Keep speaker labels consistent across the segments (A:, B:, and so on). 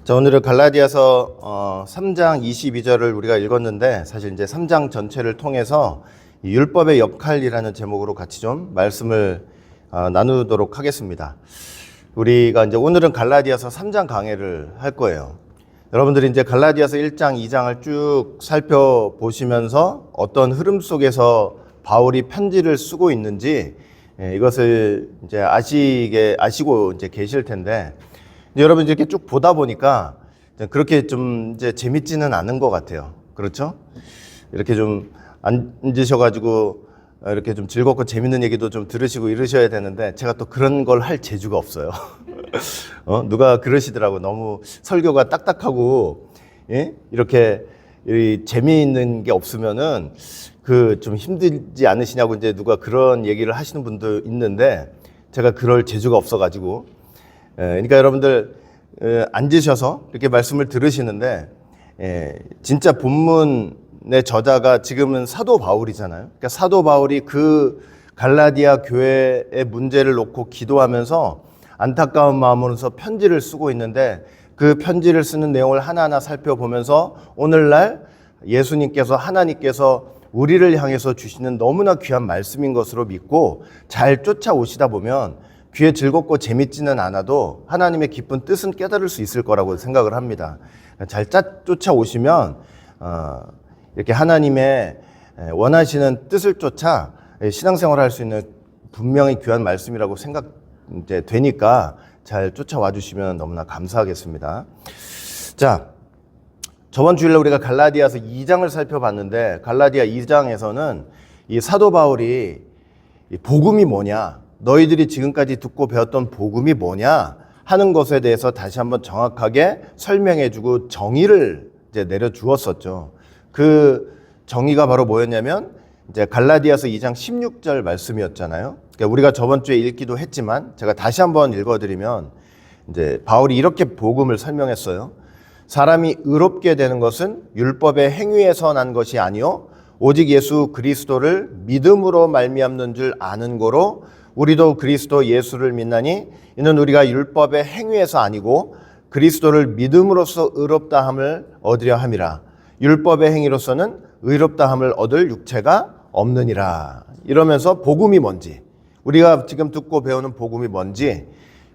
A: 자, 오늘은 갈라디아서 3장 22절을 우리가 읽었는데, 사실 이제 3장 전체를 통해서 이 율법의 역할이라는 제목으로 같이 좀 말씀을 나누도록 하겠습니다. 우리가 이제 오늘은 갈라디아서 3장 강해를 할 거예요. 여러분들이 이제 갈라디아서 1장, 2장을 쭉 살펴보시면서 어떤 흐름 속에서 바울이 편지를 쓰고 있는지 이것을 이제 아시고 이제 계실 텐데, 여러분 이렇게 쭉 보다 보니까 그렇게 좀 이제 재밌지는 않은 것 같아요. 그렇죠? 이렇게 좀 앉으셔가지고 이렇게 좀 즐겁고 재밌는 얘기도 좀 들으시고 이러셔야 되는데, 제가 또 그런 걸 할 재주가 없어요. 누가 그러시더라고. 너무 설교가 딱딱하고, 예? 이렇게 재미있는 게 없으면은 그 좀 힘들지 않으시냐고 이제 누가 그런 얘기를 하시는 분도 있는데, 제가 그럴 재주가 없어가지고. 그러니까 여러분들 앉으셔서 이렇게 말씀을 들으시는데, 진짜 본문의 저자가 지금은 사도 바울이잖아요. 그러니까 사도 바울이 그 갈라디아 교회의 문제를 놓고 기도하면서 안타까운 마음으로서 편지를 쓰고 있는데, 그 편지를 쓰는 내용을 하나하나 살펴보면서 오늘날 예수님께서, 하나님께서 우리를 향해서 주시는 너무나 귀한 말씀인 것으로 믿고 잘 쫓아오시다 보면 귀에 즐겁고 재밌지는 않아도 하나님의 깊은 뜻은 깨달을 수 있을 거라고 생각을 합니다. 잘 쫓아오시면 이렇게 하나님의 원하시는 뜻을 쫓아 신앙생활을 할 수 있는 분명히 귀한 말씀이라고 되니까 잘 쫓아와 주시면 너무나 감사하겠습니다. 자, 저번 주일에 우리가 갈라디아서 2장을 살펴봤는데, 갈라디아 2장에서는 이 사도 바울이 이 복음이 뭐냐, 너희들이 지금까지 듣고 배웠던 복음이 뭐냐 하는 것에 대해서 다시 한번 정확하게 설명해주고 정의를 이제 내려주었었죠. 그 정의가 바로 뭐였냐면, 이제 갈라디아서 2장 16절 말씀이었잖아요. 그러니까 우리가 저번 주에 읽기도 했지만 제가 다시 한번 읽어드리면, 이제 바울이 이렇게 복음을 설명했어요. 사람이 의롭게 되는 것은 율법의 행위에서 난 것이 아니요 오직 예수 그리스도를 믿음으로 말미암는 줄 아는 거로, 우리도 그리스도 예수를 믿나니 이는 우리가 율법의 행위에서 아니고 그리스도를 믿음으로써 의롭다함을 얻으려 함이라. 율법의 행위로서는 의롭다함을 얻을 육체가 없느니라. 이러면서 복음이 뭔지, 우리가 지금 듣고 배우는 복음이 뭔지,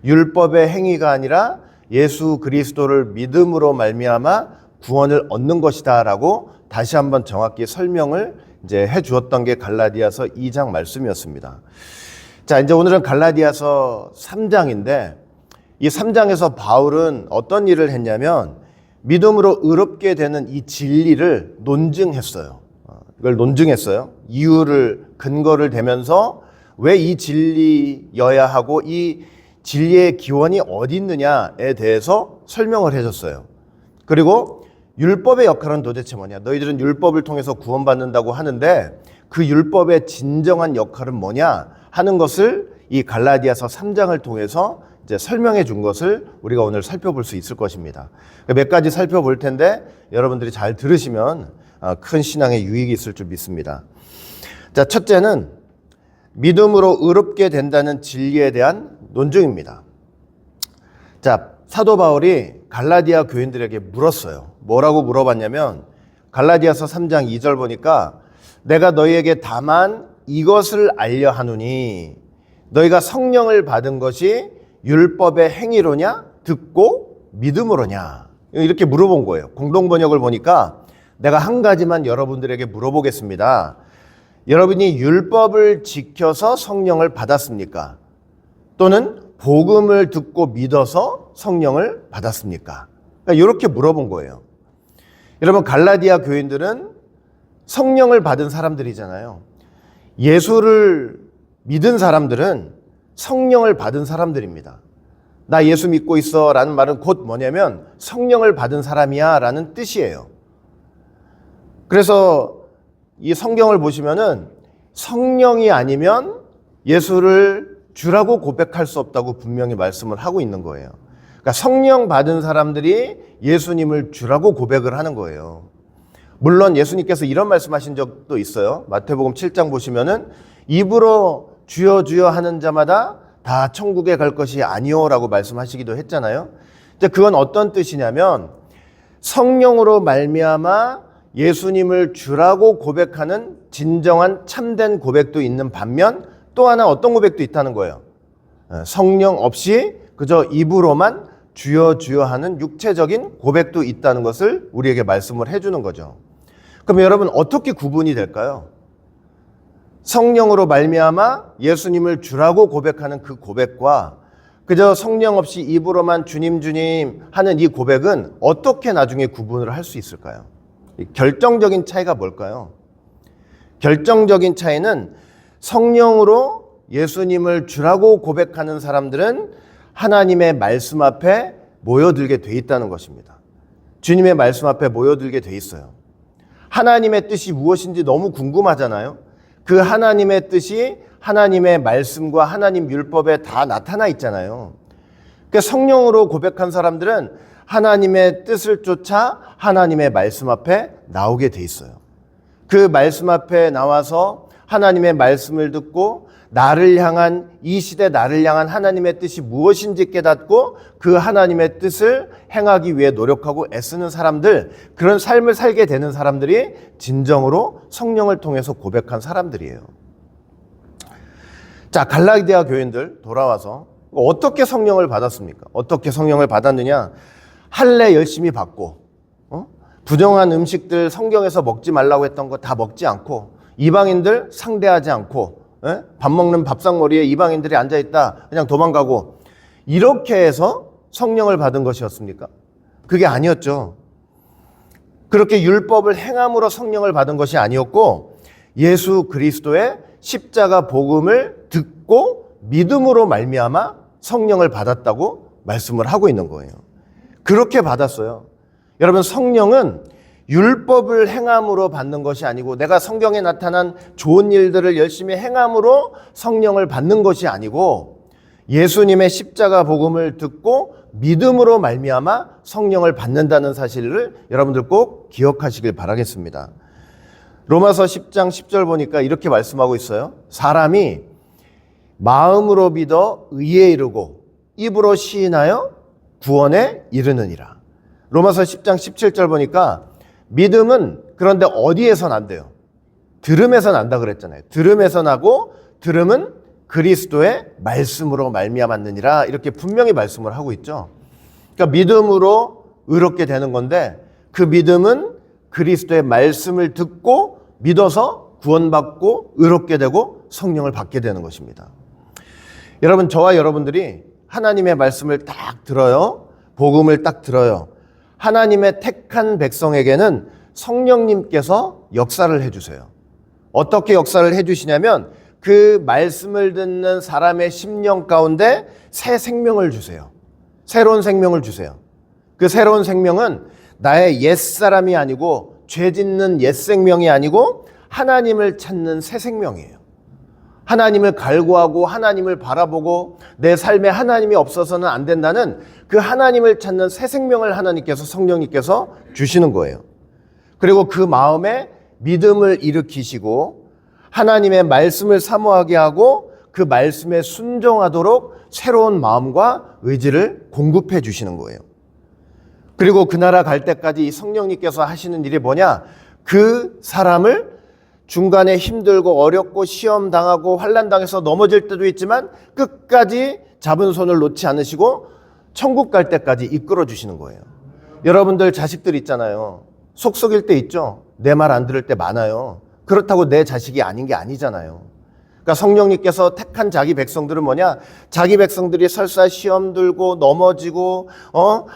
A: 율법의 행위가 아니라 예수 그리스도를 믿음으로 말미암아 구원을 얻는 것이다라고 다시 한번 정확히 설명을 이제 해 주었던 게 갈라디아서 2장 말씀이었습니다. 자, 이제 오늘은 갈라디아서 3장인데, 이 3장에서 바울은 어떤 일을 했냐면 믿음으로 의롭게 되는 이 진리를 논증했어요. 이걸 논증했어요. 이유를, 근거를 대면서 왜 이 진리여야 하고 이 진리의 기원이 어디 있느냐에 대해서 설명을 해줬어요. 그리고 율법의 역할은 도대체 뭐냐, 너희들은 율법을 통해서 구원받는다고 하는데 그 율법의 진정한 역할은 뭐냐 하는 것을 이 갈라디아서 3장을 통해서 이제 설명해 준 것을 우리가 오늘 살펴볼 수 있을 것입니다. 몇 가지 살펴볼 텐데 여러분들이 잘 들으시면 큰 신앙의 유익이 있을 줄 믿습니다. 자, 첫째는 믿음으로 의롭게 된다는 진리에 대한 논증입니다. 자, 사도 바울이 갈라디아 교인들에게 물었어요. 뭐라고 물어봤냐면, 갈라디아서 3장 2절 보니까 내가 너희에게 다만 이것을 알려 하노니 너희가 성령을 받은 것이 율법의 행위로냐 듣고 믿음으로냐, 이렇게 물어본 거예요. 공동번역을 보니까 내가 한 가지만 여러분들에게 물어보겠습니다. 여러분이 율법을 지켜서 성령을 받았습니까? 또는 복음을 듣고 믿어서 성령을 받았습니까? 그러니까 이렇게 물어본 거예요. 여러분, 갈라디아 교인들은 성령을 받은 사람들이잖아요. 예수를 믿은 사람들은 성령을 받은 사람들입니다. 나 예수 믿고 있어 라는 말은 곧 뭐냐면 성령을 받은 사람이야 라는 뜻이에요. 그래서 이 성경을 보시면은 성령이 아니면 예수를 주라고 고백할 수 없다고 분명히 말씀을 하고 있는 거예요. 그러니까 성령 받은 사람들이 예수님을 주라고 고백을 하는 거예요. 물론 예수님께서 이런 말씀하신 적도 있어요. 마태복음 7장 보시면은 입으로 주여 주여 하는 자마다 다 천국에 갈 것이 아니오라고 말씀하시기도 했잖아요. 근데 그건 어떤 뜻이냐면 성령으로 말미암아 예수님을 주라고 고백하는 진정한 참된 고백도 있는 반면 또 하나 어떤 고백도 있다는 거예요. 성령 없이 그저 입으로만 주여 주여 하는 육체적인 고백도 있다는 것을 우리에게 말씀을 해주는 거죠. 그럼 여러분 어떻게 구분이 될까요? 성령으로 말미암아 예수님을 주라고 고백하는 그 고백과 그저 성령 없이 입으로만 주님 주님 하는 이 고백은 어떻게 나중에 구분을 할 수 있을까요? 결정적인 차이가 뭘까요? 결정적인 차이는 성령으로 예수님을 주라고 고백하는 사람들은 하나님의 말씀 앞에 모여들게 돼 있다는 것입니다. 주님의 말씀 앞에 모여들게 돼 있어요. 하나님의 뜻이 무엇인지 너무 궁금하잖아요. 그 하나님의 뜻이 하나님의 말씀과 하나님 율법에 다 나타나 있잖아요. 그러니까 성령으로 고백한 사람들은 하나님의 뜻을 쫓아 하나님의 말씀 앞에 나오게 돼 있어요. 그 말씀 앞에 나와서 하나님의 말씀을 듣고 나를 향한 이 시대 나를 향한 하나님의 뜻이 무엇인지 깨닫고 그 하나님의 뜻을 행하기 위해 노력하고 애쓰는 사람들, 그런 삶을 살게 되는 사람들이 진정으로 성령을 통해서 고백한 사람들이에요. 자, 갈라디아 교인들 돌아와서 어떻게 성령을 받았습니까? 어떻게 성령을 받았느냐? 할례 열심히 받고 부정한 음식들 성경에서 먹지 말라고 했던 거 다 먹지 않고 이방인들 상대하지 않고 밥 먹는 밥상머리에 이방인들이 앉아있다 그냥 도망가고 이렇게 해서 성령을 받은 것이었습니까? 그게 아니었죠. 그렇게 율법을 행함으로 성령을 받은 것이 아니었고 예수 그리스도의 십자가 복음을 듣고 믿음으로 말미암아 성령을 받았다고 말씀을 하고 있는 거예요. 그렇게 받았어요. 여러분, 성령은 율법을 행함으로 받는 것이 아니고 내가 성경에 나타난 좋은 일들을 열심히 행함으로 성령을 받는 것이 아니고 예수님의 십자가 복음을 듣고 믿음으로 말미암아 성령을 받는다는 사실을 여러분들 꼭 기억하시길 바라겠습니다. 로마서 10장 10절 보니까 이렇게 말씀하고 있어요. 사람이 마음으로 믿어 의에 이르고 입으로 시인하여 구원에 이르느니라. 로마서 10장 17절 보니까 믿음은 그런데 어디에서 난대요? 들음에서 난다 그랬잖아요. 들음에서 나고 들음은 그리스도의 말씀으로 말미암았느니라 이렇게 분명히 말씀을 하고 있죠. 그러니까 믿음으로 의롭게 되는 건데 그 믿음은 그리스도의 말씀을 듣고 믿어서 구원받고 의롭게 되고 성령을 받게 되는 것입니다. 여러분, 저와 여러분들이 하나님의 말씀을 딱 들어요. 복음을 딱 들어요. 하나님의 택한 백성에게는 성령님께서 역사를 해주세요. 어떻게 역사를 해주시냐면 그 말씀을 듣는 사람의 심령 가운데 새 생명을 주세요. 새로운 생명을 주세요. 그 새로운 생명은 나의 옛사람이 아니고 죄 짓는 옛 생명이 아니고 하나님을 찾는 새 생명이에요. 하나님을 갈구하고 하나님을 바라보고 내 삶에 하나님이 없어서는 안 된다는 그 하나님을 찾는 새 생명을 하나님께서 성령님께서 주시는 거예요. 그리고 그 마음에 믿음을 일으키시고 하나님의 말씀을 사모하게 하고 그 말씀에 순종하도록 새로운 마음과 의지를 공급해 주시는 거예요. 그리고 그 나라 갈 때까지 이 성령님께서 하시는 일이 뭐냐? 그 사람을 중간에 힘들고 어렵고 시험 당하고 환난 당해서 넘어질 때도 있지만 끝까지 잡은 손을 놓지 않으시고 천국 갈 때까지 이끌어 주시는 거예요. 여러분들 자식들 있잖아요. 속 썩일 때 있죠. 내 말 안 들을 때 많아요. 그렇다고 내 자식이 아닌 게 아니잖아요. 그러니까 성령님께서 택한 자기 백성들은 뭐냐? 자기 백성들이 설사 시험 들고 넘어지고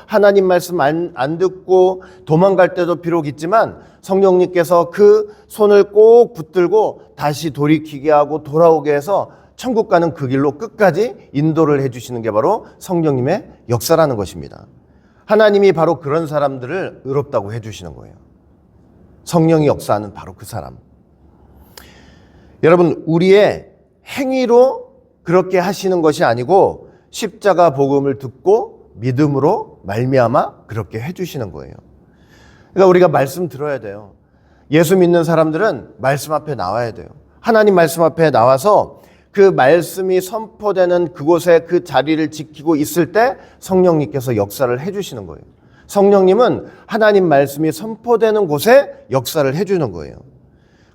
A: 하나님 말씀 안 듣고 도망갈 때도 비록 있지만 성령님께서 그 손을 꼭 붙들고 다시 돌이키게 하고 돌아오게 해서 천국 가는 그 길로 끝까지 인도를 해주시는 게 바로 성령님의 역사라는 것입니다. 하나님이 바로 그런 사람들을 의롭다고 해주시는 거예요. 성령이 역사하는 바로 그 사람. 여러분, 우리의 행위로 그렇게 하시는 것이 아니고 십자가 복음을 듣고 믿음으로 말미암아 그렇게 해주시는 거예요. 그러니까 우리가 말씀 들어야 돼요. 예수 믿는 사람들은 말씀 앞에 나와야 돼요. 하나님 말씀 앞에 나와서 그 말씀이 선포되는 그곳에 그 자리를 지키고 있을 때 성령님께서 역사를 해주시는 거예요. 성령님은 하나님 말씀이 선포되는 곳에 역사를 해주는 거예요.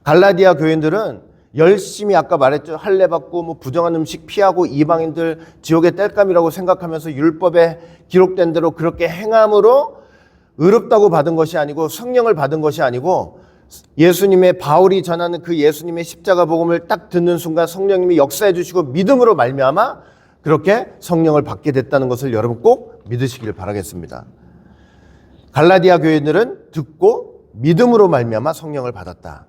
A: 갈라디아 교인들은 열심히 아까 말했죠. 할례 받고 뭐 부정한 음식 피하고 이방인들 지옥의 땔감이라고 생각하면서 율법에 기록된 대로 그렇게 행함으로 의롭다고 받은 것이 아니고 성령을 받은 것이 아니고 예수님의 바울이 전하는 그 예수님의 십자가 복음을 딱 듣는 순간 성령님이 역사해 주시고 믿음으로 말미암아 그렇게 성령을 받게 됐다는 것을 여러분 꼭 믿으시길 바라겠습니다. 갈라디아 교인들은 듣고 믿음으로 말미암아 성령을 받았다.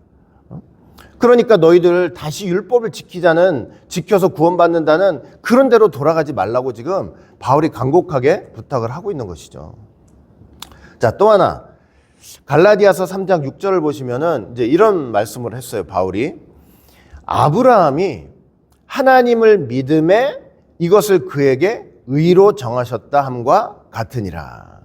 A: 그러니까 너희들 다시 율법을 지켜서 구원받는다는 그런 대로 돌아가지 말라고 지금 바울이 간곡하게 부탁을 하고 있는 것이죠. 자, 또 하나 갈라디아서 3장 6절을 보시면은 이제 이런 말씀을 했어요. 바울이 아브라함이 하나님을 믿음에 이것을 그에게 의로 정하셨다 함과 같으니라.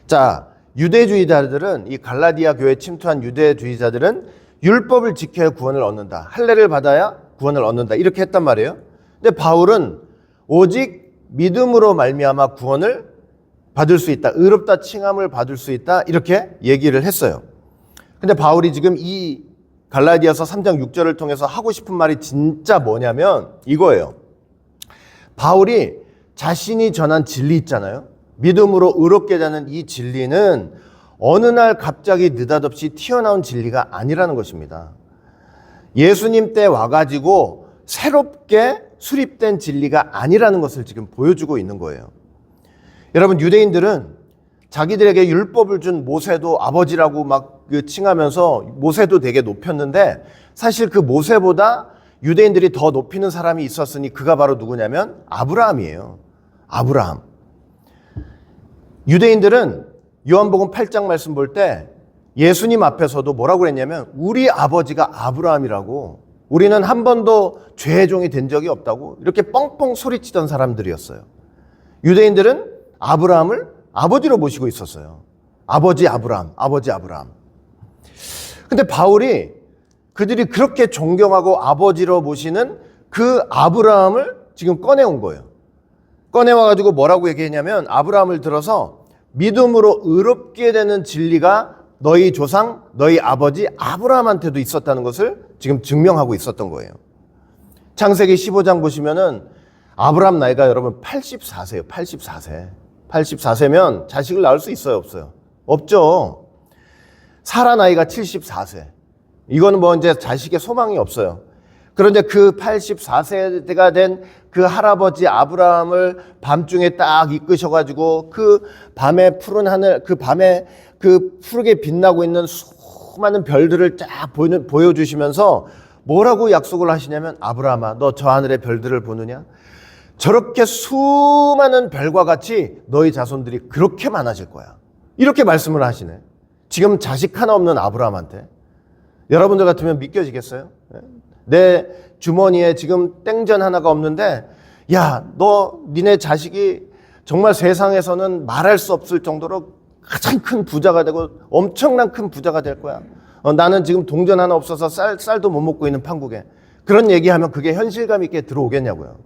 A: 자, 유대주의자들은 이 갈라디아 교회에 침투한 유대주의자들은 율법을 지켜야 구원을 얻는다. 할례를 받아야 구원을 얻는다. 이렇게 했단 말이에요. 근데 바울은 오직 믿음으로 말미암아 구원을 받을 수 있다. 의롭다 칭함을 받을 수 있다. 이렇게 얘기를 했어요. 근데 바울이 지금 이 갈라디아서 3장 6절을 통해서 하고 싶은 말이 진짜 뭐냐면 이거예요. 바울이 자신이 전한 진리 있잖아요. 믿음으로 의롭게 되는 이 진리는 어느 날 갑자기 느닷없이 튀어나온 진리가 아니라는 것입니다. 예수님 때 와가지고 새롭게 수립된 진리가 아니라는 것을 지금 보여주고 있는 거예요. 여러분, 유대인들은 자기들에게 율법을 준 모세도 아버지라고 막 칭하면서 모세도 되게 높였는데 사실 그 모세보다 유대인들이 더 높이는 사람이 있었으니 그가 바로 누구냐면 아브라함이에요. 아브라함. 유대인들은 요한복음 8장 말씀 볼 때 예수님 앞에서도 뭐라고 그랬냐면 우리 아버지가 아브라함이라고, 우리는 한 번도 죄의 종이 된 적이 없다고 이렇게 뻥뻥 소리치던 사람들이었어요. 유대인들은 아브라함을 아버지로 모시고 있었어요. 아버지 아브라함, 아버지 아브라함. 근데 바울이 그들이 그렇게 존경하고 아버지로 모시는 그 아브라함을 지금 꺼내온 거예요. 꺼내와가지고 뭐라고 얘기했냐면 아브라함을 들어서 믿음으로 의롭게 되는 진리가 너희 조상, 너희 아버지 아브라함한테도 있었다는 것을 지금 증명하고 있었던 거예요. 창세기 15장 보시면은 아브라함 나이가 여러분 84세예요. 84세. 84세면 자식을 낳을 수 있어요, 없어요? 없죠. 사라 나이가 74세. 이거는 뭐 이제 자식의 소망이 없어요. 그런데 그 84세가 된 그 할아버지 아브라함을 밤중에 딱 이끄셔가지고 그 밤에 푸른 하늘, 그 밤에 그 푸르게 빛나고 있는 수많은 별들을 쫙 보여주시면서 뭐라고 약속을 하시냐면 아브라함아, 너 저 하늘의 별들을 보느냐? 저렇게 수많은 별과 같이 너희 자손들이 그렇게 많아질 거야. 이렇게 말씀을 하시네. 지금 자식 하나 없는 아브라함한테. 여러분들 같으면 믿겨지겠어요? 내 주머니에 지금 땡전 하나가 없는데 야, 니네 자식이 정말 세상에서는 말할 수 없을 정도로 가장 큰 부자가 되고 엄청난 큰 부자가 될 거야. 나는 지금 동전 하나 없어서 쌀도 못 먹고 있는 판국에. 그런 얘기하면 그게 현실감 있게 들어오겠냐고요.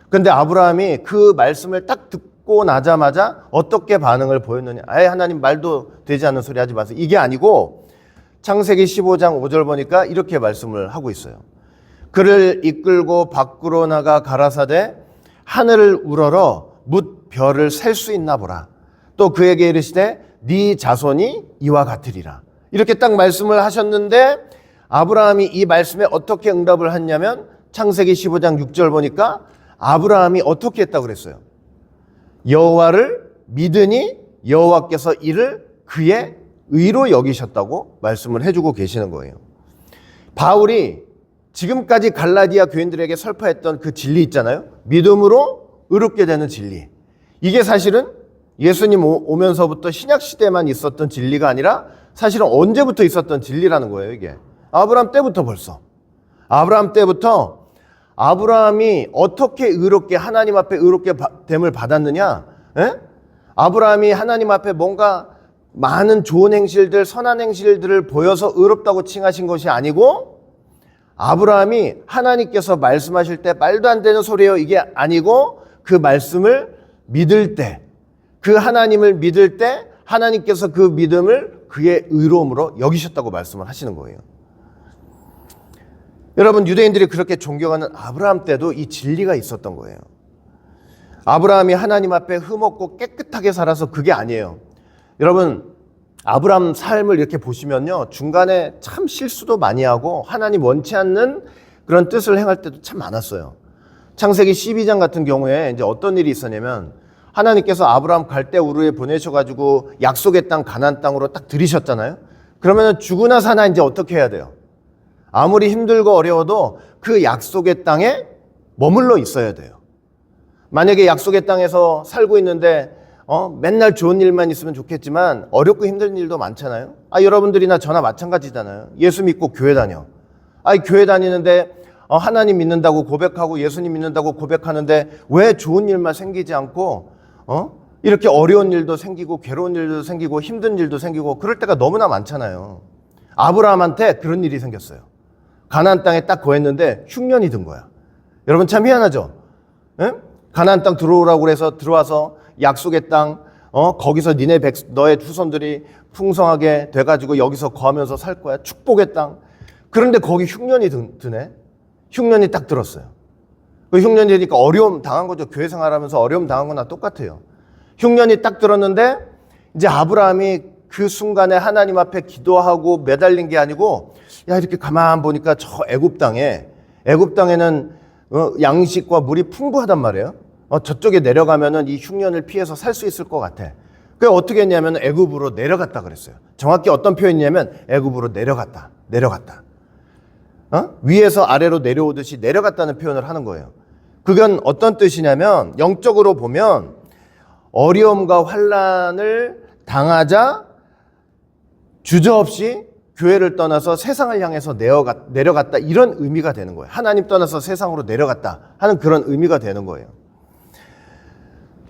A: 그런데 아브라함이 그 말씀을 딱 듣고 나자마자 어떻게 반응을 보였느냐. 아예 하나님 말도 되지 않는 소리 하지 마세요. 이게 아니고 창세기 15장 5절 보니까 이렇게 말씀을 하고 있어요. 그를 이끌고 밖으로 나가 가라사대 하늘을 우러러 뭇 별을 셀 수 있나 보라. 또 그에게 이르시되 네 자손이 이와 같으리라. 이렇게 딱 말씀을 하셨는데 아브라함이 이 말씀에 어떻게 응답을 했냐면 창세기 15장 6절 보니까 아브라함이 어떻게 했다고 그랬어요? 여호와를 믿으니 여호와께서 이를 그의 의로 여기셨다고 말씀을 해주고 계시는 거예요. 바울이 지금까지 갈라디아 교인들에게 설파했던 그 진리 있잖아요. 믿음으로 의롭게 되는 진리. 이게 사실은 예수님 오면서부터 신약시대만 있었던 진리가 아니라 사실은 언제부터 있었던 진리라는 거예요, 이게. 아브라함 때부터 벌써. 아브라함 때부터 아브라함이 어떻게 의롭게 하나님 앞에 의롭게 됨을 받았느냐? 에? 아브라함이 하나님 앞에 뭔가 많은 좋은 행실들, 선한 행실들을 보여서 의롭다고 칭하신 것이 아니고 아브라함이 하나님께서 말씀하실 때 말도 안 되는 소리예요, 이게 아니고 그 말씀을 믿을 때, 그 하나님을 믿을 때 하나님께서 그 믿음을 그의 의로움으로 여기셨다고 말씀을 하시는 거예요. 여러분, 유대인들이 그렇게 존경하는 아브라함 때도 이 진리가 있었던 거예요. 아브라함이 하나님 앞에 흠없고 깨끗하게 살아서 그게 아니에요. 여러분, 아브라함 삶을 이렇게 보시면요, 중간에 참 실수도 많이 하고 하나님 원치 않는 그런 뜻을 행할 때도 참 많았어요. 창세기 12장 같은 경우에 이제 어떤 일이 있었냐면, 하나님께서 아브라함 갈대우르에 보내셔가지고 약속의 땅 가나안 땅으로 딱 들이셨잖아요. 그러면 죽으나 사나 이제 어떻게 해야 돼요? 아무리 힘들고 어려워도 그 약속의 땅에 머물러 있어야 돼요. 만약에 약속의 땅에서 살고 있는데 맨날 좋은 일만 있으면 좋겠지만 어렵고 힘든 일도 많잖아요. 여러분들이나 저나 마찬가지잖아요. 예수 믿고 교회 다녀. 교회 다니는데 하나님 믿는다고 고백하고 예수님 믿는다고 고백하는데 왜 좋은 일만 생기지 않고 이렇게 어려운 일도 생기고 괴로운 일도 생기고 힘든 일도 생기고 그럴 때가 너무나 많잖아요. 아브라함한테 그런 일이 생겼어요. 가나안 땅에 딱 거했는데 흉년이 든 거야. 여러분 참 희한하죠? 예? 가나안 땅 들어오라고 그래서 들어와서 약속의 땅, 거기서 너의 후손들이 풍성하게 돼가지고 여기서 거하면서 살 거야. 축복의 땅. 그런데 거기 흉년이 드네. 흉년이 딱 들었어요. 그 흉년이 되니까 어려움 당한 거죠. 교회 생활하면서 어려움 당한 거나 똑같아요. 흉년이 딱 들었는데 이제 아브라함이 그 순간에 하나님 앞에 기도하고 매달린 게 아니고, 야, 이렇게 가만 보니까 저 애굽 땅에는 양식과 물이 풍부하단 말이에요. 저쪽에 내려가면은 이 흉년을 피해서 살 수 있을 것 같아. 그래 어떻게 했냐면 애굽으로 내려갔다 그랬어요. 정확히 어떤 표현이냐면 애굽으로 내려갔다. 위에서 아래로 내려오듯이 내려갔다는 표현을 하는 거예요. 그건 어떤 뜻이냐면 영적으로 보면 어려움과 환난을 당하자 주저없이 교회를 떠나서 세상을 향해서 내려갔다 이런 의미가 되는 거예요. 하나님 떠나서 세상으로 내려갔다 하는 그런 의미가 되는 거예요.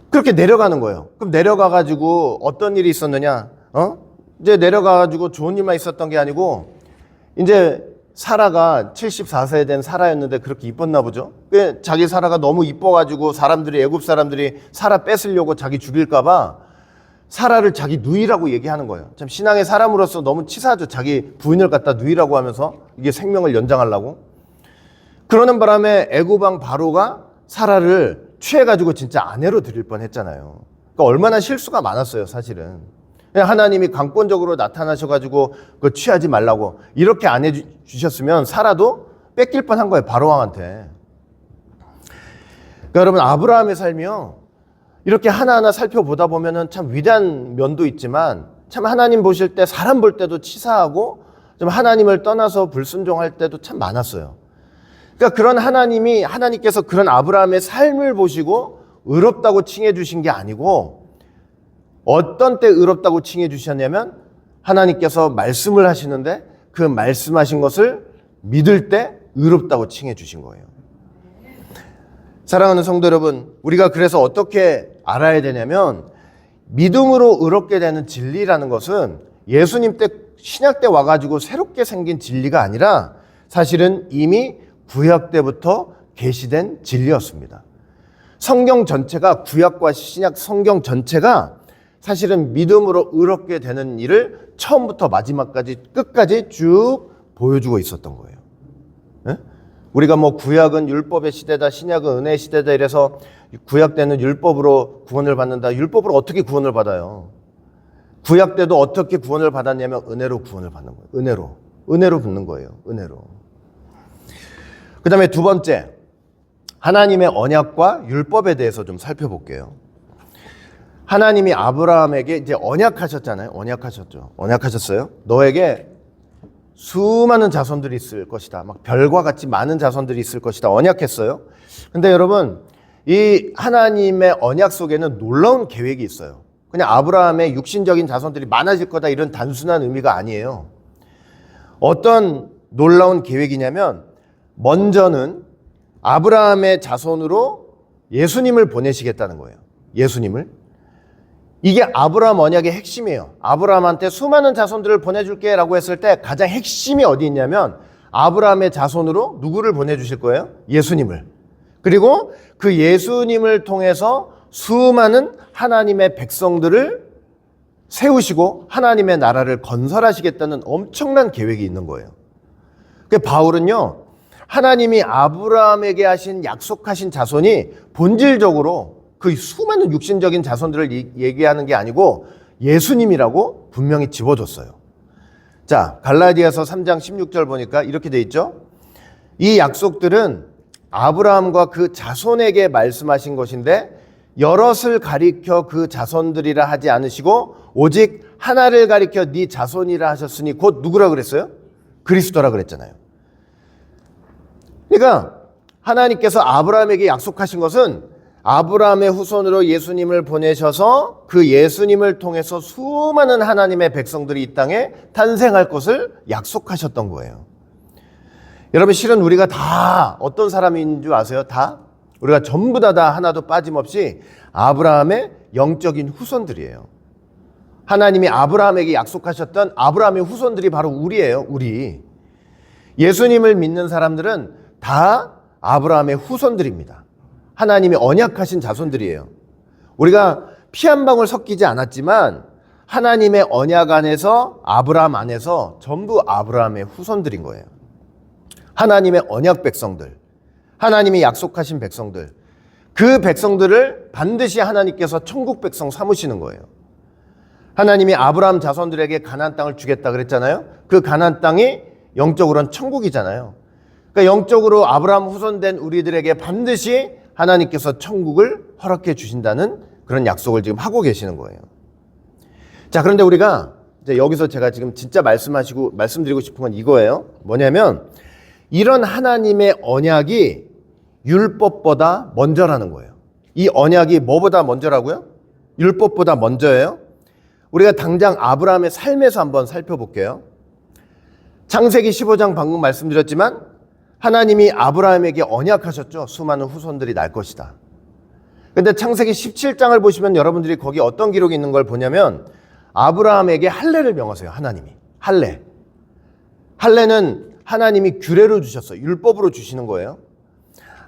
A: 그렇게 내려가는 거예요. 그럼 내려가가지고 어떤 일이 있었느냐? 이제 내려가가지고 좋은 일만 있었던 게 아니고 이제 사라가 74세 된 사라였는데 그렇게 이뻤나 보죠. 자기 사라가 너무 이뻐가지고 애굽 사람들이 사라 뺏으려고 자기 죽일까봐 사라를 자기 누이라고 얘기하는 거예요. 참 신앙의 사람으로서 너무 치사하죠. 자기 부인을 갖다 누이라고 하면서 이게 생명을 연장하려고. 그러는 바람에 애굽 왕 바로가 사라를 취해가지고 진짜 아내로 드릴 뻔했잖아요. 그러니까 얼마나 실수가 많았어요, 사실은. 하나님이 강권적으로 나타나셔가지고 그거 취하지 말라고 이렇게 안 해주셨으면 사라도 뺏길 뻔한 거예요, 바로 왕한테. 그러니까 여러분, 아브라함의 삶이요, 이렇게 하나하나 살펴보다 보면은 참 위대한 면도 있지만 참 하나님 보실 때 사람 볼 때도 치사하고 좀 하나님을 떠나서 불순종할 때도 참 많았어요. 그러니까 그런 하나님께서 그런 아브라함의 삶을 보시고 의롭다고 칭해 주신 게 아니고 어떤 때 의롭다고 칭해 주셨냐면 하나님께서 말씀을 하시는데 그 말씀하신 것을 믿을 때 의롭다고 칭해 주신 거예요. 사랑하는 성도 여러분, 우리가 그래서 어떻게 알아야 되냐면 믿음으로 의롭게 되는 진리라는 것은 예수님 때 신약 때 와가지고 새롭게 생긴 진리가 아니라 사실은 이미 구약 때부터 계시된 진리였습니다. 성경 전체가 구약과 신약 성경 전체가 사실은 믿음으로 의롭게 되는 일을 처음부터 마지막까지 끝까지 쭉 보여주고 있었던 거예요. 네? 우리가 구약은 율법의 시대다, 신약은 은혜의 시대다 이래서 구약 때는 율법으로 구원을 받는다. 율법으로 어떻게 구원을 받아요? 구약 때도 어떻게 구원을 받았냐면 은혜로 구원을 받는 거예요. 은혜로 붙는 거예요. 은혜로. 그 다음에 두 번째, 하나님의 언약과 율법에 대해서 좀 살펴볼게요. 하나님이 아브라함에게 이제 언약하셨잖아요. 언약하셨어요. 너에게 수많은 자손들이 있을 것이다. 막 별과 같이 많은 자손들이 있을 것이다. 언약했어요. 근데 여러분, 이 하나님의 언약 속에는 놀라운 계획이 있어요. 그냥 아브라함의 육신적인 자손들이 많아질 거다 이런 단순한 의미가 아니에요. 어떤 놀라운 계획이냐면 먼저는 아브라함의 자손으로 예수님을 보내시겠다는 거예요. 예수님을. 이게 아브라함 언약의 핵심이에요. 아브라함한테 수많은 자손들을 보내줄게 라고 했을 때 가장 핵심이 어디 있냐면 아브라함의 자손으로 누구를 보내주실 거예요? 예수님을. 그리고 그 예수님을 통해서 수많은 하나님의 백성들을 세우시고 하나님의 나라를 건설하시겠다는 엄청난 계획이 있는 거예요. 그 바울은요, 하나님이 아브라함에게 하신 약속하신 자손이 본질적으로 그 수많은 육신적인 자손들을 얘기하는 게 아니고 예수님이라고 분명히 집어줬어요. 자, 갈라디아서 3장 16절 보니까 이렇게 돼 있죠. 이 약속들은 아브라함과 그 자손에게 말씀하신 것인데 여럿을 가리켜 그 자손들이라 하지 않으시고 오직 하나를 가리켜 네 자손이라 하셨으니 곧 누구라 그랬어요? 그리스도라 그랬잖아요. 그러니까 하나님께서 아브라함에게 약속하신 것은 아브라함의 후손으로 예수님을 보내셔서 그 예수님을 통해서 수많은 하나님의 백성들이 이 땅에 탄생할 것을 약속하셨던 거예요. 여러분, 실은 우리가 다 어떤 사람인 줄 아세요? 다? 우리가 전부 다 하나도 빠짐없이 아브라함의 영적인 후손들이에요. 하나님이 아브라함에게 약속하셨던 아브라함의 후손들이 바로 우리예요. 우리. 예수님을 믿는 사람들은 다 아브라함의 후손들입니다. 하나님이 언약하신 자손들이에요. 우리가 피 한 방울 섞이지 않았지만 하나님의 언약 안에서 아브라함 안에서 전부 아브라함의 후손들인 거예요. 하나님의 언약 백성들, 하나님이 약속하신 백성들, 그 백성들을 반드시 하나님께서 천국 백성 삼으시는 거예요. 하나님이 아브라함 자손들에게 가나안 땅을 주겠다 그랬잖아요. 그 가나안 땅이 영적으로는 천국이잖아요. 그러니까 영적으로 아브라함 후손된 우리들에게 반드시 하나님께서 천국을 허락해 주신다는 그런 약속을 지금 하고 계시는 거예요. 자, 그런데 우리가 이제 여기서 제가 지금 진짜 말씀드리고 싶은 건 이거예요. 뭐냐면 이런 하나님의 언약이 율법보다 먼저라는 거예요. 이 언약이 뭐보다 먼저라고요? 율법보다 먼저예요. 우리가 당장 아브라함의 삶에서 한번 살펴볼게요. 창세기 15장 방금 말씀드렸지만 하나님이 아브라함에게 언약하셨죠. 수많은 후손들이 날 것이다. 근데 창세기 17장을 보시면 여러분들이 거기 어떤 기록이 있는 걸 보냐면 아브라함에게 할례를 명하세요. 하나님이. 할례. 할례는 하나님이 규례로 주셨어요. 율법으로 주시는 거예요.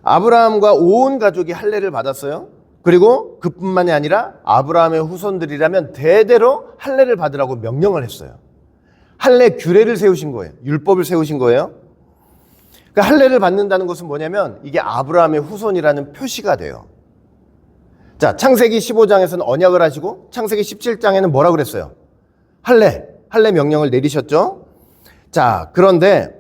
A: 아브라함과 온 가족이 할례를 받았어요. 그리고 그뿐만이 아니라 아브라함의 후손들이라면 대대로 할례를 받으라고 명령을 했어요. 할례 규례를 세우신 거예요. 율법을 세우신 거예요. 그러니까 할례를 받는다는 것은 뭐냐면 이게 아브라함의 후손이라는 표시가 돼요. 자, 창세기 15장에서는 언약을 하시고 창세기 17장에는 뭐라 그랬어요? 할례 명령을 내리셨죠. 자, 그런데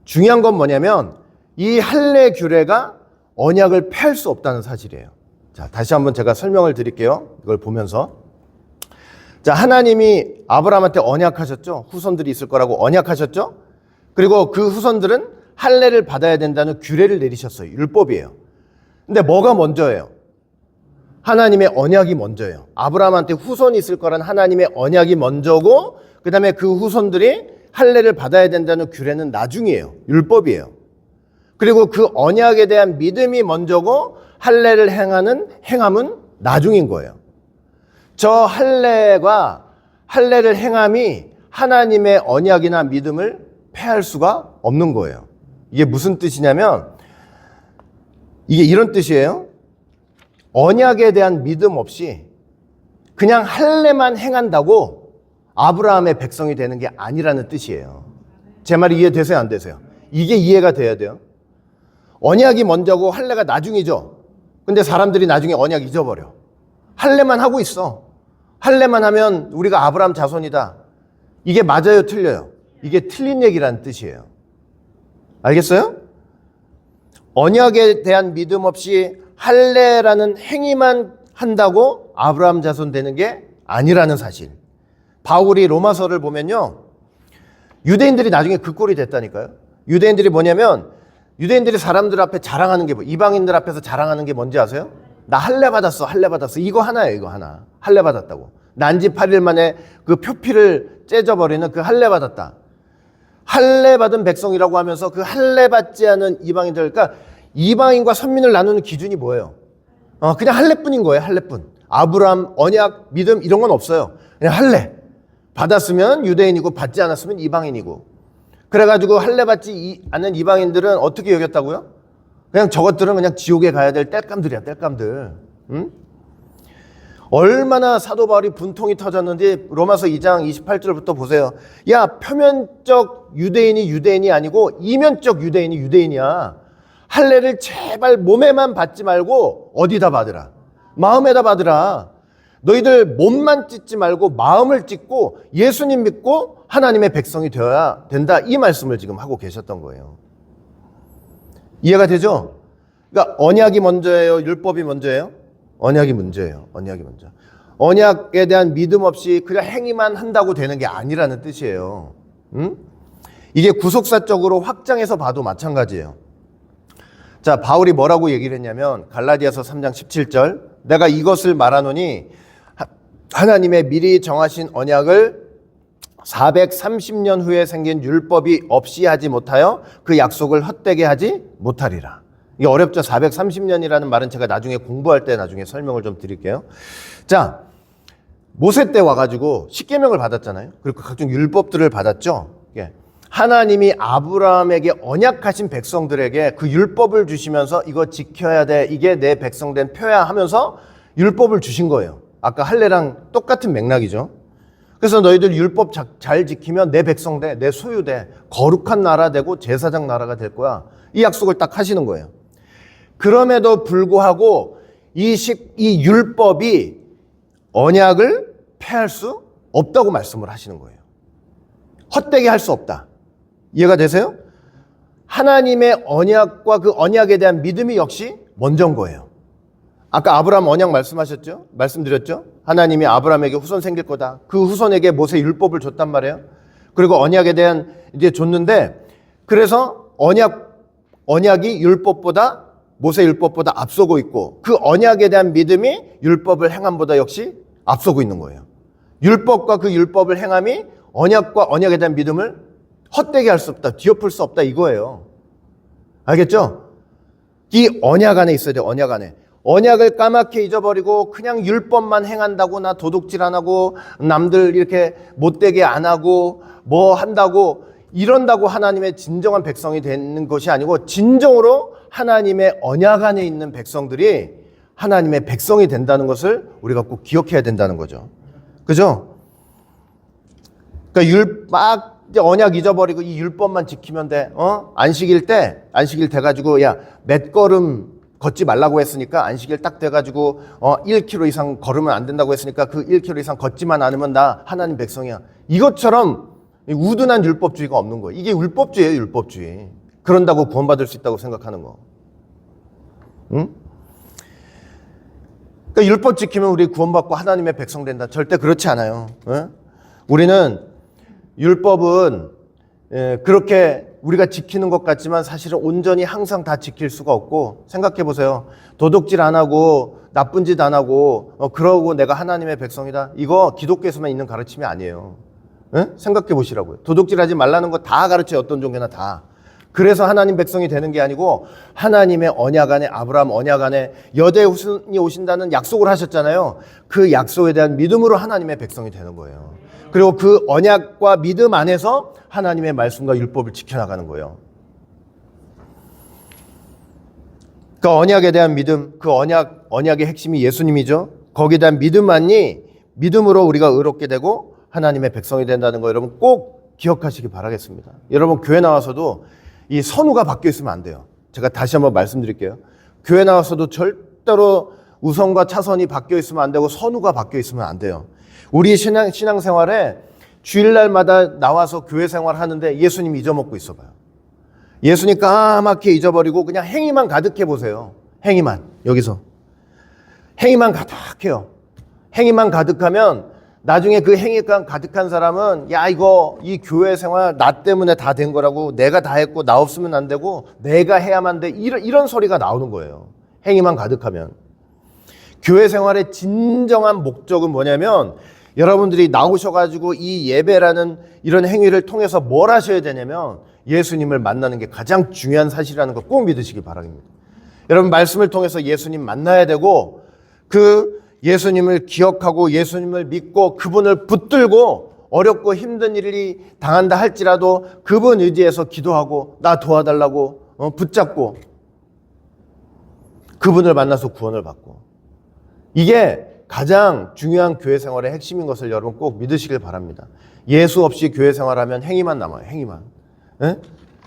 A: 중요한 건 뭐냐면 이 할례 규례가 언약을 폐할 수 없다는 사실이에요. 자, 다시 한번 제가 설명을 드릴게요. 이걸 보면서. 자, 하나님이 아브라함한테 언약하셨죠. 후손들이 있을 거라고 언약하셨죠. 그리고 그 후손들은 할례를 받아야 된다는 규례를 내리셨어요. 율법이에요. 근데 뭐가 먼저예요? 하나님의 언약이 먼저예요. 아브라함한테 후손이 있을 거란 하나님의 언약이 먼저고 그 다음에 그 후손들이 할례를 받아야 된다는 규례는 나중이에요. 율법이에요. 그리고 그 언약에 대한 믿음이 먼저고 할례를 행함은 나중인 거예요. 저 할례를 행함이 하나님의 언약이나 믿음을 폐할 수가 없는 거예요. 이게 무슨 뜻이냐면 이게 이런 뜻이에요. 언약에 대한 믿음 없이 그냥 할례만 행한다고 아브라함의 백성이 되는 게 아니라는 뜻이에요. 제 말이 이해되세요? 안 되세요? 이게 이해가 돼야 돼요. 언약이 먼저고 할례가 나중이죠. 근데 사람들이 나중에 언약 잊어버려. 할례만 하고 있어. 할례만 하면 우리가 아브라함 자손이다. 이게 맞아요? 틀려요? 이게 틀린 얘기라는 뜻이에요. 알겠어요? 언약에 대한 믿음 없이 할례라는 행위만 한다고 아브라함 자손 되는 게 아니라는 사실. 바울이 로마서를 보면요. 유대인들이 나중에 그 꼴이 됐다니까요. 유대인들이 뭐냐면 유대인들이 사람들 앞에 자랑하는 게 이방인들 앞에서 자랑하는 게 뭔지 아세요? 나 할례 받았어. 이거 하나예요. 이거 하나. 할례 받았다고. 난지 8일 만에 그 표피를 째져버리는 그 할례 받았다. 할례 받은 백성이라고 하면서 그 할례 받지 않은 이방인들, 그러니까 이방인과 선민을 나누는 기준이 뭐예요? 그냥 할례뿐인 거예요. 할례뿐. 아브라함, 언약, 믿음 이런 건 없어요. 그냥 할례. 받았으면 유대인이고 받지 않았으면 이방인이고. 그래가지고 할례 받지 않는 이방인들은 어떻게 여겼다고요? 그냥 저것들은 그냥 지옥에 가야 될 땔감들이야, 땔감들. 응? 얼마나 사도 바울이 분통이 터졌는지 로마서 2장 28절부터 보세요. 야, 표면적 유대인이 유대인이 아니고 이면적 유대인이 유대인이야. 할례를 제발 몸에만 받지 말고 어디다 받으라? 마음에다 받으라. 너희들 몸만 찢지 말고 마음을 찢고 예수님 믿고 하나님의 백성이 되어야 된다. 이 말씀을 지금 하고 계셨던 거예요. 이해가 되죠? 그러니까 언약이 먼저예요? 율법이 먼저예요? 언약이 문제예요. 언약이 먼저. 언약에 대한 믿음 없이 그냥 행위만 한다고 되는 게 아니라는 뜻이에요. 응? 이게 구속사적으로 확장해서 봐도 마찬가지예요. 자, 바울이 뭐라고 얘기를 했냐면 갈라디아서 3장 17절 내가 이것을 말하노니 하나님의 미리 정하신 언약을 430년 후에 생긴 율법이 없이 하지 못하여 그 약속을 헛되게 하지 못하리라. 이게 어렵죠. 430년이라는 말은 제가 나중에 공부할 때 나중에 설명을 좀 드릴게요. 자, 모세 때 와가지고 십계명을 받았잖아요. 그리고 각종 율법들을 받았죠. 하나님이 아브라함에게 언약하신 백성들에게 그 율법을 주시면서 이거 지켜야 돼. 이게 내 백성된 표야 하면서 율법을 주신 거예요. 아까 할례랑 똑같은 맥락이죠. 그래서 너희들 율법 잘 지키면 내 백성 돼, 내 소유 돼, 거룩한 나라 되고 제사장 나라가 될 거야. 이 약속을 딱 하시는 거예요. 그럼에도 불구하고 이 율법이 언약을 폐할 수 없다고 말씀을 하시는 거예요. 헛되게 할 수 없다. 이해가 되세요? 하나님의 언약과 그 언약에 대한 믿음이 역시 먼저인 거예요. 아까 아브라함 언약 말씀하셨죠? 말씀드렸죠? 하나님이 아브라함에게 후손 생길 거다. 그 후손에게 모세 율법을 줬단 말이에요. 그리고 언약에 대한 이제 줬는데 그래서 언약이 율법보다 모세 율법보다 앞서고 있고 그 언약에 대한 믿음이 율법을 행함보다 역시 앞서고 있는 거예요. 율법과 그 율법을 행함이 언약과 언약에 대한 믿음을 헛되게 할 수 없다. 뒤엎을 수 없다 이거예요. 알겠죠? 이 언약 안에 있어야 돼요. 언약 안에. 언약을 까맣게 잊어버리고 그냥 율법만 행한다고 나 도둑질 안 하고 남들 이렇게 못되게 안 하고 뭐 한다고 이런다고 하나님의 진정한 백성이 되는 것이 아니고 진정으로 하나님의 언약 안에 있는 백성들이 하나님의 백성이 된다는 것을 우리가 꼭 기억해야 된다는 거죠. 그죠? 그러니까 언약 잊어버리고 이 율법만 지키면 돼. 안식일 돼가지고 야, 몇 걸음 걷지 말라고 했으니까 안식일 딱 돼가지고 1km 이상 걸으면 안 된다고 했으니까 그 1km 이상 걷지만 않으면 나 하나님 백성이야. 이것처럼 우둔한 율법주의가 없는 거예요. 이게 율법주의예요, 율법주의. 그런다고 구원받을 수 있다고 생각하는 거. 응? 그러니까 율법 지키면 우리 구원받고 하나님의 백성 된다. 절대 그렇지 않아요. 응? 우리는 율법은 그렇게 우리가 지키는 것 같지만 사실은 온전히 항상 다 지킬 수가 없고 생각해 보세요. 도둑질 안 하고 나쁜 짓 안 하고 그러고 내가 하나님의 백성이다. 이거 기독교에서만 있는 가르침이 아니에요. 생각해 보시라고요. 도둑질하지 말라는 거 다 가르쳐요. 어떤 종교나 다. 그래서 하나님 백성이 되는 게 아니고 하나님의 언약 안에 아브라함 언약 안에 여대 후손이 오신다는 약속을 하셨잖아요. 그 약속에 대한 믿음으로 하나님의 백성이 되는 거예요. 그리고 그 언약과 믿음 안에서 하나님의 말씀과 율법을 지켜나가는 거예요. 그 언약에 대한 믿음, 그 언약의 핵심이 예수님이죠. 거기에 대한 믿음만이 믿음으로 우리가 의롭게 되고 하나님의 백성이 된다는 거 여러분 꼭 기억하시기 바라겠습니다. 여러분 교회 나와서도 이 선우가 바뀌어 있으면 안 돼요. 제가 다시 한번 말씀드릴게요. 교회 나와서도 절대로 우선과 차선이 바뀌어 있으면 안 되고 선우가 바뀌어 있으면 안 돼요. 우리 신앙생활에 주일날마다 나와서 교회 생활하는데 예수님 잊어먹고 있어봐요. 예수님 까맣게 잊어버리고 그냥 행위만 가득해 보세요. 행위만 여기서 행위만 가득해요. 행위만 가득하면 나중에 그 행위가 가득한 사람은 야 이거 이 교회 생활 나 때문에 다 된 거라고 내가 다 했고 나 없으면 안 되고 내가 해야만 돼 이런 소리가 나오는 거예요. 행위만 가득하면. 교회 생활의 진정한 목적은 뭐냐면 여러분들이 나오셔가지고 이 예배라는 이런 행위를 통해서 뭘 하셔야 되냐면 예수님을 만나는 게 가장 중요한 사실이라는 거 꼭 믿으시기 바랍니다. 여러분 말씀을 통해서 예수님 만나야 되고 그 예수님을 기억하고 예수님을 믿고 그분을 붙들고 어렵고 힘든 일이 당한다 할지라도 그분 의지해서 기도하고 나 도와달라고 붙잡고 그분을 만나서 구원을 받고, 이게 가장 중요한 교회 생활의 핵심인 것을 여러분 꼭 믿으시길 바랍니다. 예수 없이 교회 생활하면 행위만 남아요. 행위만. 예?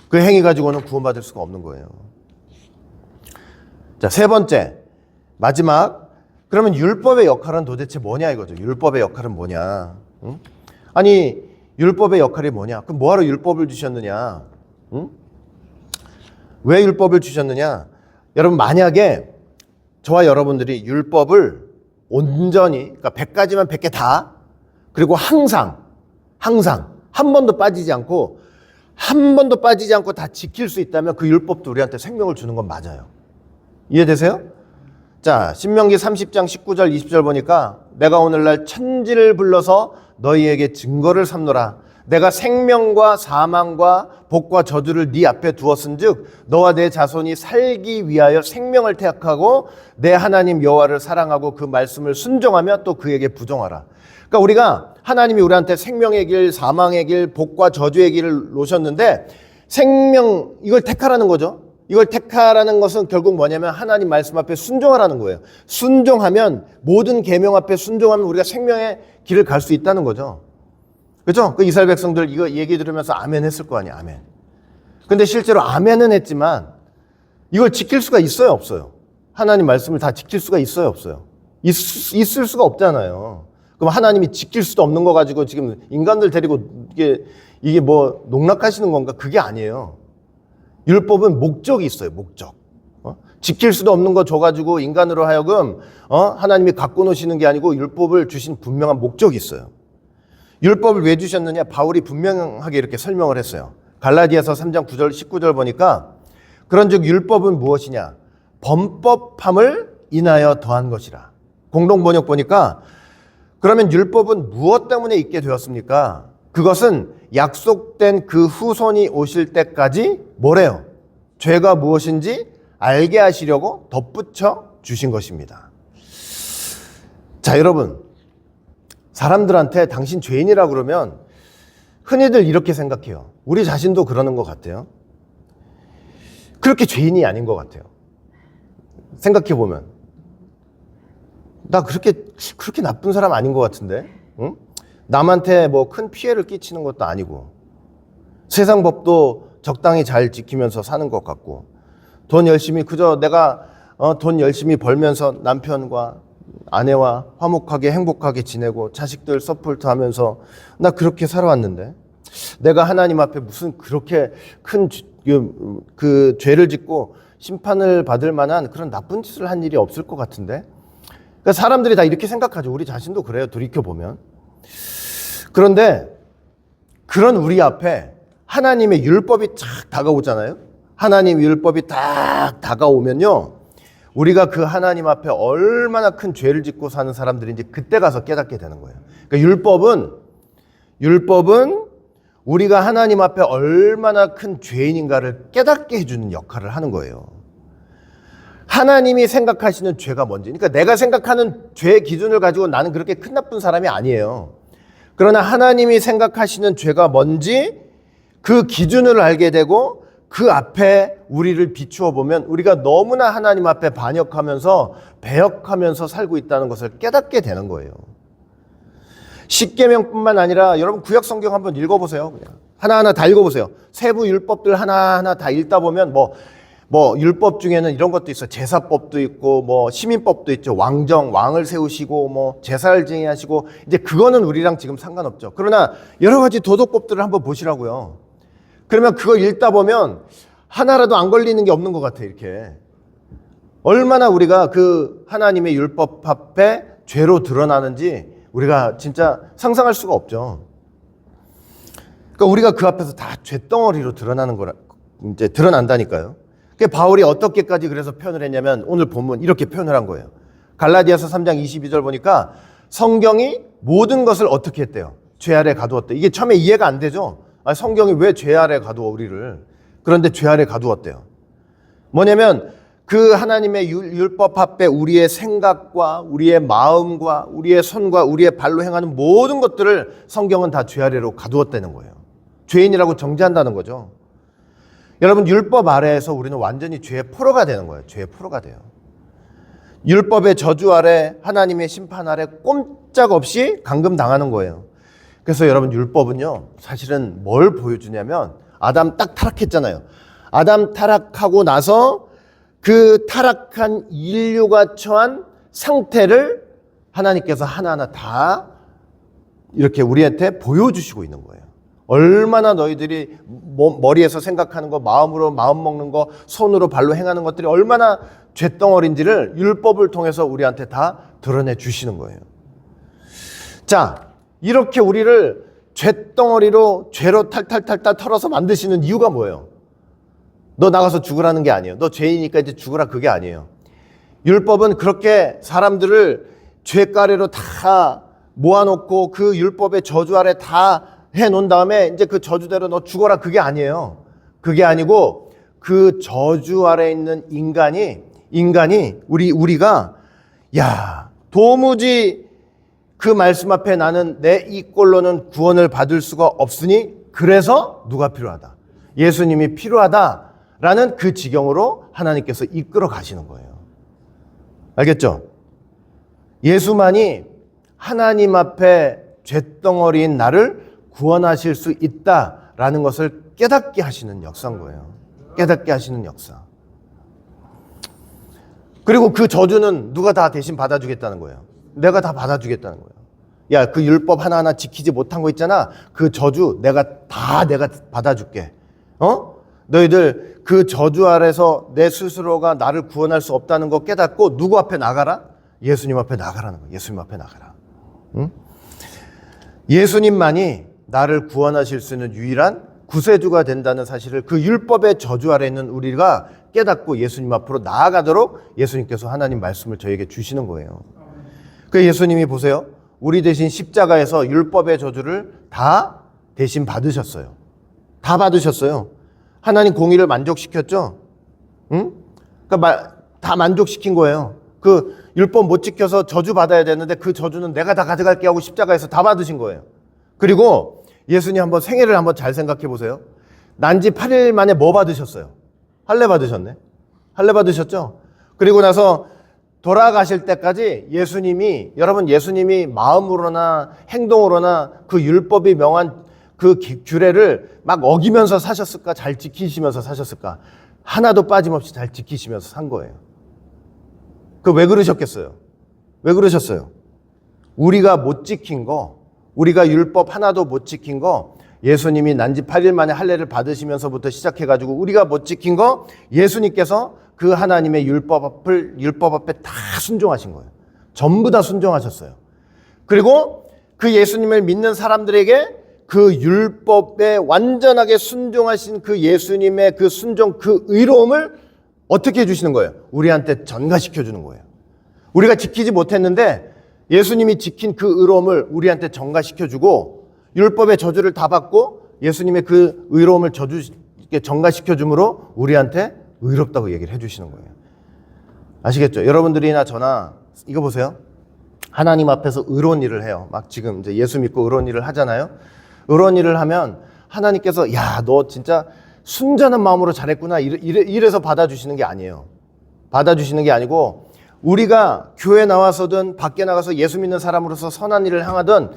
A: 그 행위 가지고는 구원받을 수가 없는 거예요. 자, 세 번째, 마지막. 그러면 율법의 역할은 도대체 뭐냐 이거죠. 율법의 역할은 뭐냐. 응? 아니, 율법의 역할이 뭐냐. 그럼 뭐하러 율법을 주셨느냐. 응? 왜 율법을 주셨느냐. 여러분, 만약에 저와 여러분들이 율법을 온전히, 그러니까 100가지만 100개 다, 그리고 항상 한 번도 빠지지 않고 다 지킬 수 있다면 그 율법도 우리한테 생명을 주는 건 맞아요. 이해되세요? 자, 신명기 30장 19절 20절 보니까 내가 오늘날 천지를 불러서 너희에게 증거를 삼노라. 내가 생명과 사망과 복과 저주를 네 앞에 두었은즉 너와 내 자손이 살기 위하여 생명을 택하고 내 하나님 여호와를 사랑하고 그 말씀을 순종하며 또 그에게 부종하라. 그러니까 우리가 하나님이 우리한테 생명의 길, 사망의 길, 복과 저주의 길을 놓으셨는데 생명, 이걸 택하라는 거죠. 이걸 택하라는 것은 결국 뭐냐면 하나님 말씀 앞에 순종하라는 거예요. 순종하면, 모든 계명 앞에 순종하면 우리가 생명의 길을 갈 수 있다는 거죠. 그렇죠? 그 이스라엘 백성들 이거 얘기 들으면서 아멘 했을 거 아니에요. 아멘. 근데 실제로 아멘은 했지만 이걸 지킬 수가 있어요, 없어요? 하나님 말씀을 다 지킬 수가 있어요, 없어요? 있을 수가 없잖아요. 그럼 하나님이 지킬 수도 없는 거 가지고 지금 인간들 데리고 이게 뭐 농락하시는 건가? 그게 아니에요. 율법은 목적이 있어요, 목적. 지킬 수도 없는 거 줘가지고 인간으로 하여금 하나님이 갖고 노시는 게 아니고 율법을 주신 분명한 목적이 있어요. 율법을 왜 주셨느냐? 바울이 분명하게 이렇게 설명을 했어요. 갈라디아서 3장 9절 19절 보니까 그런즉 율법은 무엇이냐? 범법함을 인하여 더한 것이라. 공동번역 보니까 그러면 율법은 무엇 때문에 있게 되었습니까? 그것은 약속된 그 후손이 오실 때까지 뭐래요? 죄가 무엇인지 알게 하시려고 덧붙여 주신 것입니다. 자, 여러분, 사람들한테 당신 죄인이라고 그러면 흔히들 이렇게 생각해요. 우리 자신도 그러는 것 같아요. 그렇게 죄인이 아닌 것 같아요. 생각해보면 나 그렇게 나쁜 사람 아닌 것 같은데, 응? 남한테 뭐 큰 피해를 끼치는 것도 아니고 세상 법도 적당히 잘 지키면서 사는 것 같고 돈 열심히, 그저 내가 돈 열심히 벌면서 남편과 아내와 화목하게 행복하게 지내고 자식들 서포트 하면서 나 그렇게 살아왔는데 내가 하나님 앞에 무슨 그렇게 큰 그 죄를 짓고 심판을 받을 만한 그런 나쁜 짓을 한 일이 없을 것 같은데. 그러니까 사람들이 다 이렇게 생각하죠. 우리 자신도 그래요, 돌이켜보면. 그런데 그런 우리 앞에 하나님의 율법이 쫙 다가오잖아요. 하나님 율법이 딱 다가오면요, 우리가 그 하나님 앞에 얼마나 큰 죄를 짓고 사는 사람들인지 그때 가서 깨닫게 되는 거예요. 그러니까 율법은 우리가 하나님 앞에 얼마나 큰 죄인인가를 깨닫게 해주는 역할을 하는 거예요. 하나님이 생각하시는 죄가 뭔지, 그러니까 내가 생각하는 죄의 기준을 가지고 나는 그렇게 큰 나쁜 사람이 아니에요. 그러나 하나님이 생각하시는 죄가 뭔지 그 기준을 알게 되고 그 앞에 우리를 비추어 보면 우리가 너무나 하나님 앞에 반역하면서 배역하면서 살고 있다는 것을 깨닫게 되는 거예요. 십계명뿐만 아니라 여러분 구약 성경 한번 읽어보세요. 그냥 하나하나 다 읽어보세요. 세부 율법들 하나하나 다 읽다 보면 뭐 율법 중에는 이런 것도 있어요. 제사법도 있고 뭐 시민법도 있죠. 왕을 세우시고 뭐 제사를 지내하시고, 이제 그거는 우리랑 지금 상관없죠. 그러나 여러 가지 도덕법들을 한번 보시라고요. 그러면 그거 읽다 보면 하나라도 안 걸리는 게 없는 것 같아요. 이렇게 얼마나 우리가 그 하나님의 율법 앞에 죄로 드러나는지 우리가 진짜 상상할 수가 없죠. 그러니까 우리가 그 앞에서 다 죄덩어리로 이제 드러난다니까요. 바울이 어떻게까지 그래서 표현을 했냐면 오늘 본문 이렇게 표현을 한 거예요. 갈라디아서 3장 22절 보니까 성경이 모든 것을 어떻게 했대요? 죄 아래 가두었대. 이게 처음에 이해가 안 되죠. 성경이 왜 죄 아래 가두어 우리를? 그런데 죄 아래 가두었대요. 뭐냐면 그 하나님의 율법 앞에 우리의 생각과 우리의 마음과 우리의 손과 우리의 발로 행하는 모든 것들을 성경은 다 죄 아래로 가두었다는 거예요. 죄인이라고 정죄한다는 거죠. 여러분, 율법 아래에서 우리는 완전히 죄의 포로가 되는 거예요. 죄의 포로가 돼요. 율법의 저주 아래, 하나님의 심판 아래 꼼짝없이 감금당하는 거예요. 그래서 여러분, 율법은요, 사실은 뭘 보여주냐면, 아담 딱 타락했잖아요. 아담 타락하고 나서 그 타락한 인류가 처한 상태를 하나님께서 하나하나 다 이렇게 우리한테 보여주시고 있는 거예요. 얼마나 너희들이 머리에서 생각하는 거, 마음으로 마음 먹는 거, 손으로 발로 행하는 것들이 얼마나 죄덩어리인지를 율법을 통해서 우리한테 다 드러내 주시는 거예요. 자, 이렇게 우리를 죄덩어리로 죄로 탈탈탈탈 털어서 만드시는 이유가 뭐예요? 너 나가서 죽으라는 게 아니에요. 너 죄이니까 이제 죽으라, 그게 아니에요. 율법은 그렇게 사람들을 죄가래로 다 모아놓고 그 율법의 저주 아래 다 해놓은 다음에 이제 그 저주대로 너 죽어라, 그게 아니에요. 그게 아니고 그 저주 아래 있는 인간이 우리가 야, 도무지 그 말씀 앞에 나는 내 이 꼴로는 구원을 받을 수가 없으니 그래서 누가 필요하다? 예수님이 필요하다라는 그 지경으로 하나님께서 이끌어 가시는 거예요. 알겠죠? 예수만이 하나님 앞에 죄덩어리인 나를 구원하실 수 있다라는 것을 깨닫게 하시는 역사인 거예요. 깨닫게 하시는 역사. 그리고 그 저주는 누가 다 대신 받아주겠다는 거예요. 내가 다 받아주겠다는 거예요. 야, 그 율법 하나하나 지키지 못한 거 있잖아. 그 저주 내가 받아줄게. 너희들 그 저주 아래서 내 스스로가 나를 구원할 수 없다는 거 깨닫고 누구 앞에 나가라? 예수님 앞에 나가라는 거예요. 예수님 앞에 나가라. 응? 예수님만이 나를 구원하실 수 있는 유일한 구세주가 된다는 사실을 그 율법의 저주 아래 있는 우리가 깨닫고 예수님 앞으로 나아가도록 예수님께서 하나님 말씀을 저에게 주시는 거예요. 그 예수님이 보세요. 우리 대신 십자가에서 율법의 저주를 다 대신 받으셨어요. 다 받으셨어요. 하나님 공의를 만족시켰죠? 응? 그러니까 다 만족시킨 거예요. 그 율법 못 지켜서 저주 받아야 되는데 그 저주는 내가 다 가져갈게 하고 십자가에서 다 받으신 거예요. 그리고 예수님 한번 생애를 한번 잘 생각해 보세요. 난지 8일 만에 뭐 받으셨어요? 할례 받으셨네. 할례 받으셨죠? 그리고 나서 돌아가실 때까지 여러분 예수님이 마음으로나 행동으로나 그 율법이 명한 그 규례를 막 어기면서 사셨을까? 잘 지키시면서 사셨을까? 하나도 빠짐없이 잘 지키시면서 산 거예요. 왜 그러셨겠어요? 왜 그러셨어요? 우리가 못 지킨 거, 우리가 율법 하나도 못 지킨 거, 예수님이 난지 8일 만에 할례를 받으시면서부터 시작해가지고 우리가 못 지킨 거 예수님께서 그 하나님의 율법 앞에 다 순종하신 거예요. 전부 다 순종하셨어요. 그리고 그 예수님을 믿는 사람들에게 그 율법에 완전하게 순종하신 그 예수님의 그 순종, 그 의로움을 어떻게 해주시는 거예요? 우리한테 전가시켜 주는 거예요. 우리가 지키지 못했는데 예수님이 지킨 그 의로움을 우리한테 전가시켜 주고 율법의 저주를 다 받고 예수님의 그 의로움을 전가시켜 줌으로 우리한테 의롭다고 얘기를 해주시는 거예요. 아시겠죠? 여러분들이나 저나 이거 보세요. 하나님 앞에서 의로운 일을 해요. 막 지금 이제 예수 믿고 의로운 일을 하잖아요. 의로운 일을 하면 하나님께서 야, 너 진짜 순전한 마음으로 잘했구나 이래서 받아주시는 게 아니에요. 받아주시는 게 아니고 우리가 교회 나와서든 밖에 나가서 예수 믿는 사람으로서 선한 일을 행하든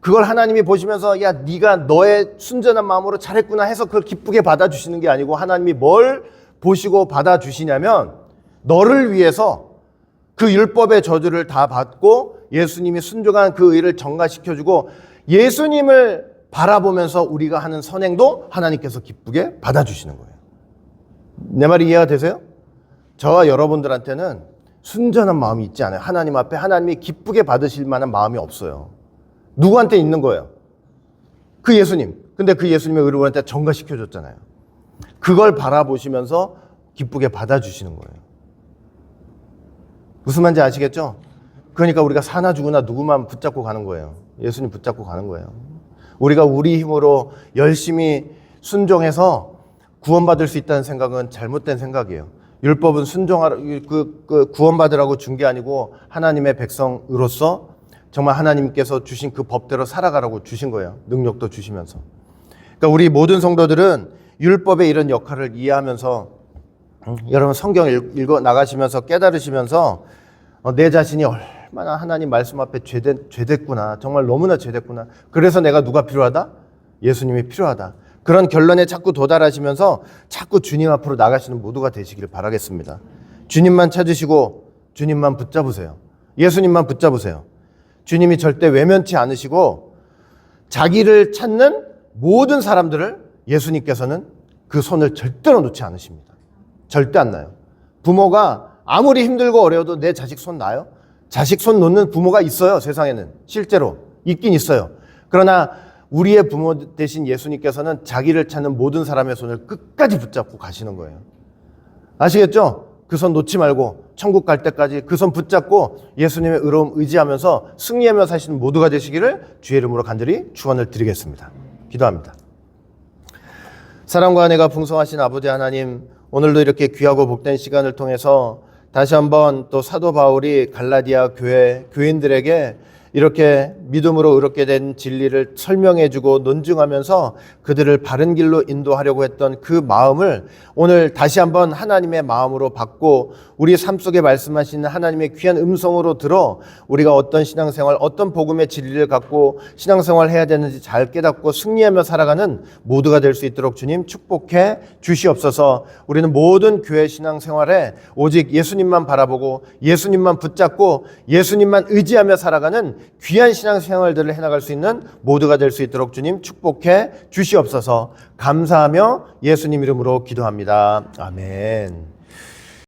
A: 그걸 하나님이 보시면서 야, 네가 너의 순전한 마음으로 잘했구나 해서 그걸 기쁘게 받아주시는 게 아니고 하나님이 뭘 보시고 받아주시냐면 너를 위해서 그 율법의 저주를 다 받고 예수님이 순종한 그 의를 전가시켜주고 예수님을 바라보면서 우리가 하는 선행도 하나님께서 기쁘게 받아주시는 거예요. 내 말이 이해가 되세요? 저와 여러분들한테는 순전한 마음이 있지 않아요. 하나님 앞에 하나님이 기쁘게 받으실 만한 마음이 없어요. 누구한테 있는 거예요? 그 예수님. 근데 그 예수님의 의를 우리한테 전가시켜줬잖아요. 그걸 바라보시면서 기쁘게 받아주시는 거예요. 무슨 말인지 아시겠죠? 그러니까 우리가 사나 죽으나 누구만 붙잡고 가는 거예요. 예수님 붙잡고 가는 거예요. 우리가 우리 힘으로 열심히 순종해서 구원받을 수 있다는 생각은 잘못된 생각이에요. 율법은 순종하라, 구원받으라고 준 게 아니고 하나님의 백성으로서 정말 하나님께서 주신 그 법대로 살아가라고 주신 거예요. 능력도 주시면서. 그러니까 우리 모든 성도들은 율법의 이런 역할을 이해하면서 여러분 성경 읽어 나가시면서 깨달으시면서 내 자신이 얼마나 하나님 말씀 앞에 죄됐구나. 정말 너무나 죄됐구나. 그래서 내가 누가 필요하다? 예수님이 필요하다. 그런 결론에 자꾸 도달하시면서 자꾸 주님 앞으로 나가시는 모두가 되시길 바라겠습니다. 주님만 찾으시고 주님만 붙잡으세요. 예수님만 붙잡으세요. 주님이 절대 외면치 않으시고 자기를 찾는 모든 사람들을 예수님께서는 그 손을 절대로 놓지 않으십니다. 절대 안 놔요. 부모가 아무리 힘들고 어려워도 내 자식 손 놔요? 자식 손 놓는 부모가 있어요. 세상에는 실제로 있긴 있어요. 그러나 우리의 부모 되신 예수님께서는 자기를 찾는 모든 사람의 손을 끝까지 붙잡고 가시는 거예요. 아시겠죠? 그 손 놓지 말고 천국 갈 때까지 그 손 붙잡고 예수님의 의로움 의지하면서 승리하며 사시는 모두가 되시기를 주의 이름으로 간절히 축원을 드리겠습니다. 기도합니다. 사랑과 은혜가 풍성하신 아버지 하나님, 오늘도 이렇게 귀하고 복된 시간을 통해서 다시 한번 또 사도 바울이 갈라디아 교인들에게 이렇게 믿음으로 의롭게 된 진리를 설명해주고 논증하면서 그들을 바른 길로 인도하려고 했던 그 마음을 오늘 다시 한번 하나님의 마음으로 받고 우리 삶 속에 말씀하시는 하나님의 귀한 음성으로 들어 우리가 어떤 신앙생활, 어떤 복음의 진리를 갖고 신앙생활 해야 되는지 잘 깨닫고 승리하며 살아가는 모두가 될 수 있도록 주님 축복해 주시옵소서. 우리는 모든 교회 신앙생활에 오직 예수님만 바라보고 예수님만 붙잡고 예수님만 의지하며 살아가는 귀한 신앙생활들을 해나갈 수 있는 모두가 될 수 있도록 주님 축복해 주시옵소서. 감사하며 예수님 이름으로 기도합니다. 아멘.